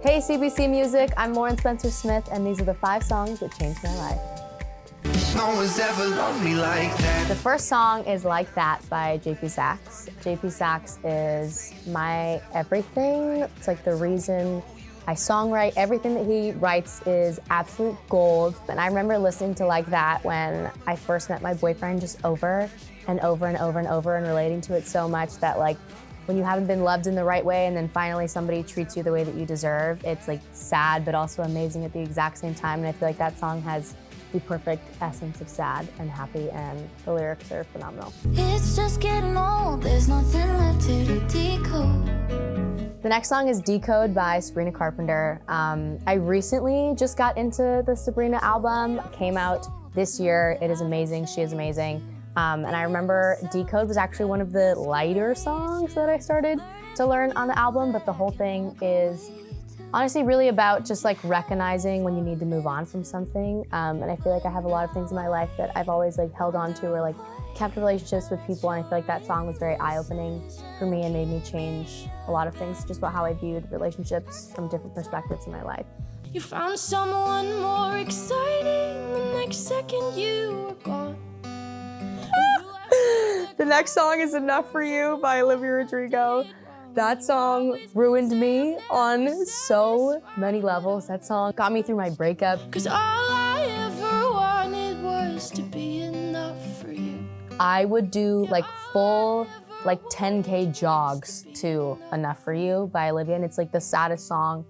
Hey CBC Music, I'm Lauren Spencer Smith, and these are the 5 songs that changed my life. No one's ever loved me like that. The first song is Like That by JP Saxe. JP Saxe is my everything. It's like the reason I songwrite. Everything that he writes is absolute gold. And I remember listening to Like That when I first met my boyfriend, just over and over and over and over, and relating to it so much that, like, when you haven't been loved in the right way and then finally somebody treats you the way that you deserve, it's like sad but also amazing at the exact same time. And I feel like that song has the perfect essence of sad and happy, and the lyrics are phenomenal. It's just getting old, there's nothing left here to decode. The next song is Decode by Sabrina Carpenter. I recently just got into the Sabrina album. It came out this year. It is amazing. She is amazing. And I remember Decode was actually one of the lighter songs that I started to learn on the album, but the whole thing is honestly really about just like recognizing when you need to move on from something. And I feel like I have a lot of things in my life that I've always like held on to, or like kept relationships with people, and I feel like that song was very eye-opening for me and made me change a lot of things just about how I viewed relationships from different perspectives in my life. You found someone more exciting, the next second you were gone. The next song is Enough For You by Olivia Rodrigo. That song ruined me on so many levels. That song got me through my breakup. 'Cause all I ever wanted was to be enough for you. I would do like full 10K jogs to Enough For You by Olivia, and it's like the saddest song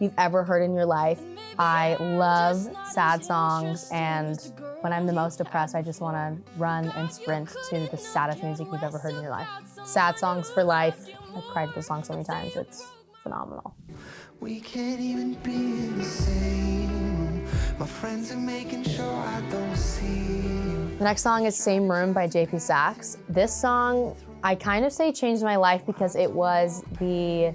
you've ever heard in your life. I love sad songs, and when I'm the most depressed, I just want to run and sprint to the saddest music you've ever heard in your life. Sad songs for life. I've cried to the song so many times. It's phenomenal. We can't even be in the same room. My friends are making sure I don't see you. The next song is Same Room by JP Saxe. This song, I kind of say changed my life because it was the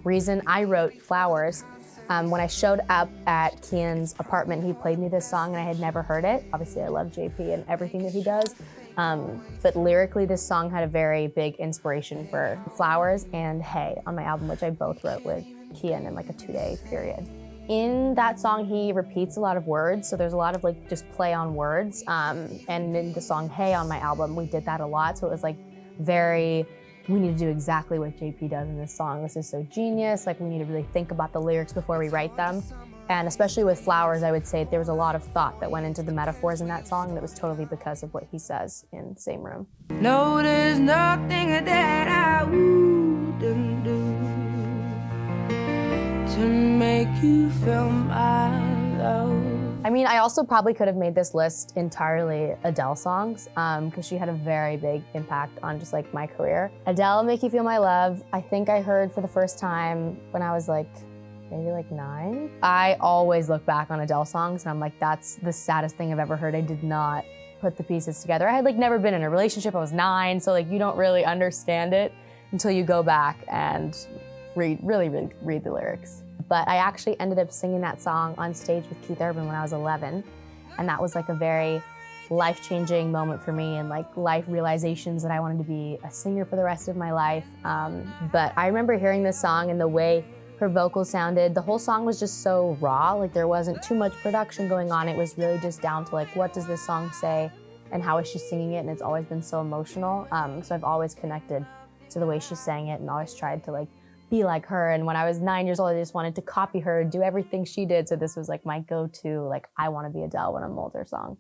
reason I wrote Flowers. When I showed up at Kian's apartment, he played me this song and I had never heard it. Obviously I love JP and everything that he does. But lyrically, this song had a very big inspiration for Flowers and Hey on my album, which I both wrote with Kian in like a 2-day period. In that song, he repeats a lot of words, so there's a lot of like just play on words. And in the song Hey on my album, we did that a lot, so it was like very, we need to do exactly what JP does in this song. This is so genius, like we need to really think about the lyrics before we write them. And especially with Flowers, I would say there was a lot of thought that went into the metaphors in that song, and it was totally because of what he says in Same Room. No, there's nothing that I wouldn't do to make you feel my love. I mean, I also probably could have made this list entirely Adele songs, because she had a very big impact on just like my career. Adele, Make You Feel My Love, I think I heard for the first time when I was like, maybe like 9. I always look back on Adele songs and I'm like, that's the saddest thing I've ever heard. I did not put the pieces together. I had like never been in a relationship, I was 9, so like you don't really understand it until you go back and really read the lyrics. But I actually ended up singing that song on stage with Keith Urban when I was 11. And that was like a very life-changing moment for me, and like life realizations that I wanted to be a singer for the rest of my life. But I remember hearing this song and the way her vocals sounded. The whole song was just so raw, like there wasn't too much production going on. It was really just down to like, what does this song say and how is she singing it? And it's always been so emotional. So I've always connected to the way she sang it and always tried to like be like her. And when I was 9 years old, I just wanted to copy her, do everything she did. So this was like my go-to, like I want to be Adele when I'm older song.